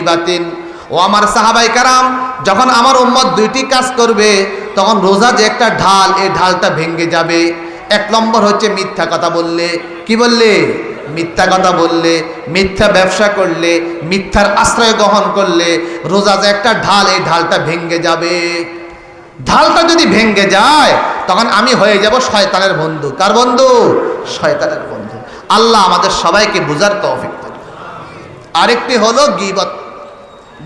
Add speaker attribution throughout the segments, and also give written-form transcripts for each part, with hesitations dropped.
Speaker 1: গীবাতিন। ও আমার সাহাবায়ে কেরাম, যখন আমার উম্মত দুইটি কাজ করবে তখন রোজা যে একটা ঢাল, এই ঢালটা ভেঙে যাবে। এক নম্বর হচ্ছে মিথ্যা কথা বললে। কি বললে? মিথ্যা কথা বললে, মিথ্যা ব্যবসা করলে, মিথ্যার আশ্রয় গ্রহণ করলে রোজা যে একটা ঢাল, এই ঢালটা ভেঙে যাবে। ঢালটা যদি ভেঙে যায় তখন আমি হয়ে যাব শয়তানের বন্ধু। কার বন্ধু? শয়তানের বন্ধু। আল্লাহ আমাদের সবাইকে বুঝার তৌফিক দান। আরেকটি হলো গীবত।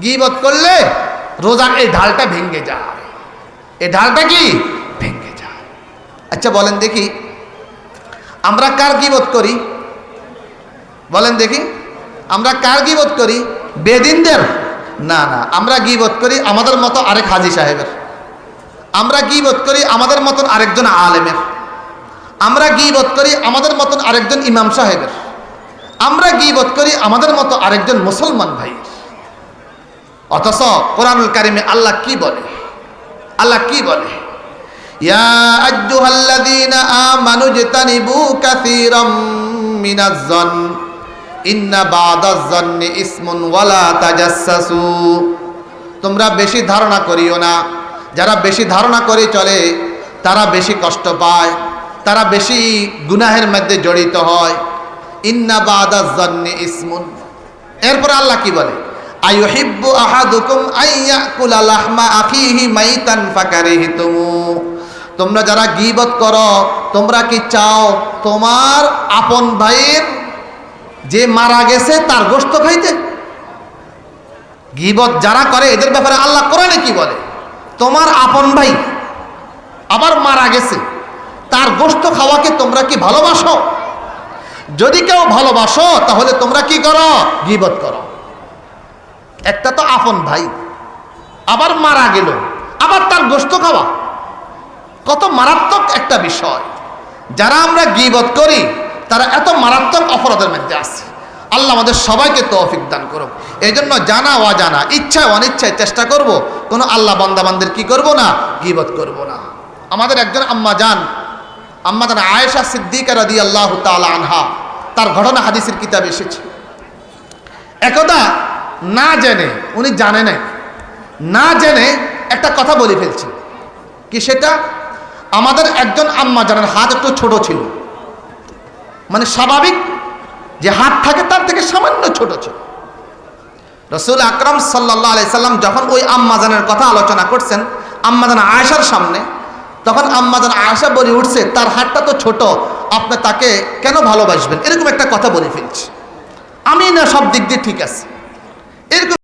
Speaker 1: গীবত করলে রোজার এই ঢালটা ভেঙে যায়। এই ঢালটা কি ভেঙে যায়? আচ্ছা বলেন দেখি, আমরা কার গীবত করি? বলেন দেখি, আমরা কার গীবত করি? বেদিনদের? না না, আমরা গীবত করি আমাদের মতো আরেক হাজী সাহেবের। আমরা গীবত করি আমাদের মতন আরেকজন আলেমের। আমরা গীবত করি আমাদের মতন আরেকজন ইমাম সাহেবের। আমরা গীবত করি আমাদের মতো আরেকজন মুসলমান ভাইয়ের। অথচ কোরআনুল কারিমে আল্লাহ কি বলে? আল্লাহ কি বলে? ইয়া আইয়ুহাল্লাযীনা আমানু ইজতানিবু কাসীরাম মিনাজ-যন ইন্না বা'দাজ-যন্নি ইসমুন ওয়ালা তাজাসসু। তোমরা বেশি ধারণা করিও না। যারা বেশি ধারণা করে চলে তারা বেশি কষ্ট পায়, তারা বেশি গুনাহের মধ্যে জড়িত হয়। ইন্না বা'দাজ-যন্নি ইসমুন। এরপর আল্লাহ কি বলে? আইয়ুহিব্বু আহাদুকুম আইয়াকুলা লাহমা আখিহি মাইতান ফাকারিহতুমু। তোমরা যারা গীবত করো, তোমরা কি চাও তোমার আপন ভাইয়ের যে মারা গেছে তার গোশত খাইতে? গীবত যারা করে এদের ব্যাপারে আল্লাহ কোরআনে কি বলে? তোমার আপন ভাই আবার মারা গেছে, তার গোশত খাওয়াকে তোমরা কি ভালোবাসো? যদি কেউ ভালোবাসো তাহলে তোমরা কি করো? গীবত করো। একটা তো আপন ভাই, আবার মারা গেল, আবার তার গোশত খাওয়া, কত মারাত্মক একটা বিষয়। যারা আমরা গীবত করি তারা এত মারাত্মক অপরাধের মধ্যে আছে। আল্লাহ আমাদের সবাইকে তৌফিক দান করুক। এই জন্য জানা অজানা, ইচ্ছায় অনিচ্ছায় চেষ্টা করব কোনো আল্লাহ বান্দাবান্দের কি করব না? গীবত করব না। আমাদের একজন আম্মা জান আয়েশা সিদ্দিকা রাদিয়াল্লাহু তাআলা আনহা, তার ঘটনা হাদিসের কিতাবে এসেছে। একদা না জেনে, উনি জানে নাই, না জেনে একটা কথা বলে ফেলছেন। কি সেটা? আমাদের একজন আম্মা জানের হাত একটু ছোট ছিল, মানে স্বাভাবিক যে হাত থাকে তার থেকে সামান্য ছোট ছিল। রাসূল আকরাম সাল্লাল্লাহু আলাইহি সাল্লাম যখন ওই আম্মাজানের কথা আলোচনা করছেন আম্মাজান আয়েশার সামনে, তখন আম্মাজান আয়েশা বলে উঠছে, তার হাতটা তো ছোট, আপনি তাকে কেন ভালোবাসবেন? এরকম একটা কথা বলে ফেলছে। আমি না সব দিক দিয়ে ঠিক আছে এরকম